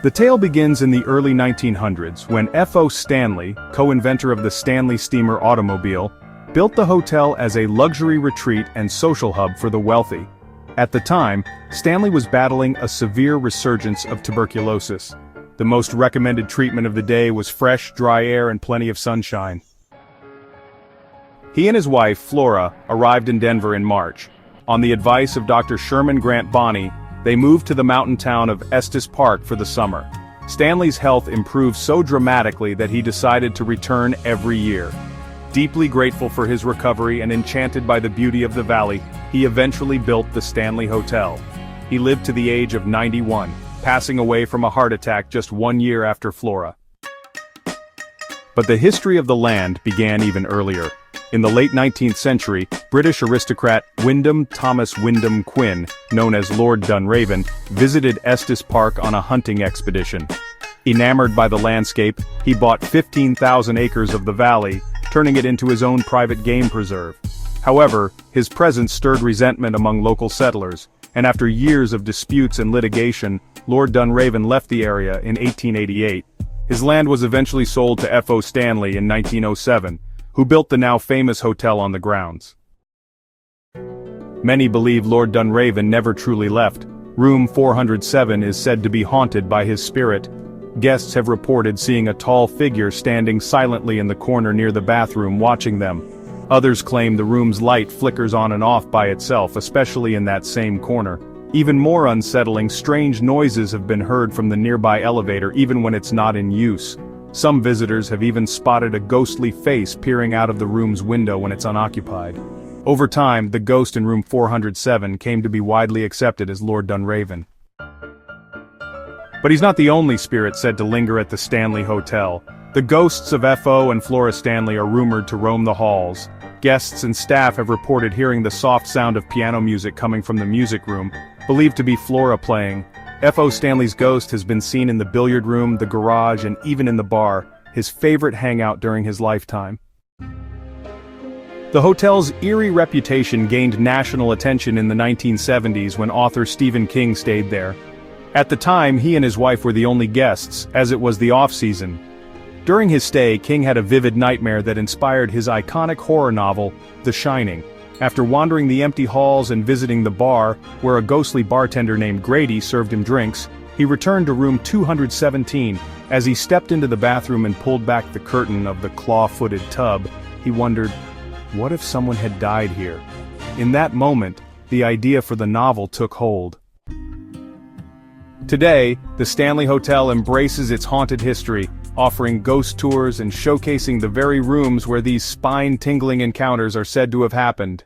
The tale begins in the early 1900s when F.O. Stanley, co-inventor of the Stanley steamer automobile, built the hotel as a luxury retreat and social hub for the wealthy. At the time, Stanley was battling a severe resurgence of tuberculosis. The most recommended treatment of the day was fresh, dry air and plenty of sunshine. He and his wife, Flora, arrived in Denver in March. On the advice of Dr. Sherman Grant Bonney, they moved to the mountain town of Estes Park for the summer. Stanley's health improved so dramatically that he decided to return every year. Deeply grateful for his recovery and enchanted by the beauty of the valley, he eventually built the Stanley Hotel. He lived to the age of 91, passing away from a heart attack just 1 year after Flora. But the history of the land began even earlier. In the late 19th century, British aristocrat Wyndham Thomas Wyndham Quin, known as Lord Dunraven, visited Estes Park on a hunting expedition. Enamored by the landscape, he bought 15,000 acres of the valley, turning it into his own private game preserve. However, his presence stirred resentment among local settlers, and after years of disputes and litigation, Lord Dunraven left the area in 1888. His land was eventually sold to F.O. Stanley in 1907, who built the now famous hotel on the grounds. Many believe Lord Dunraven never truly left. Room 407 is said to be haunted by his spirit. Guests have reported seeing a tall figure standing silently in the corner near the bathroom watching them. Others claim the room's light flickers on and off by itself, especially in that same corner. Even more unsettling, strange noises have been heard from the nearby elevator even when it's not in use. Some visitors have even spotted a ghostly face peering out of the room's window when it's unoccupied. Over time, the ghost in room 407 came to be widely accepted as Lord Dunraven. But he's not the only spirit said to linger at the Stanley Hotel. The ghosts of F.O. and Flora Stanley are rumored to roam the halls. Guests and staff have reported hearing the soft sound of piano music coming from the music room, believed to be Flora playing. F.O. Stanley's ghost has been seen in the billiard room, the garage, and even in the bar, his favorite hangout during his lifetime. The hotel's eerie reputation gained national attention in the 1970s when author Stephen King stayed there. At the time, he and his wife were the only guests, as it was the off-season. During his stay, King had a vivid nightmare that inspired his iconic horror novel, The Shining. After wandering the empty halls and visiting the bar, where a ghostly bartender named Grady served him drinks, he returned to room 217. As he stepped into the bathroom and pulled back the curtain of the claw-footed tub, he wondered, what if someone had died here? In that moment, the idea for the novel took hold. Today, the Stanley Hotel embraces its haunted history, offering ghost tours and showcasing the very rooms where these spine-tingling encounters are said to have happened.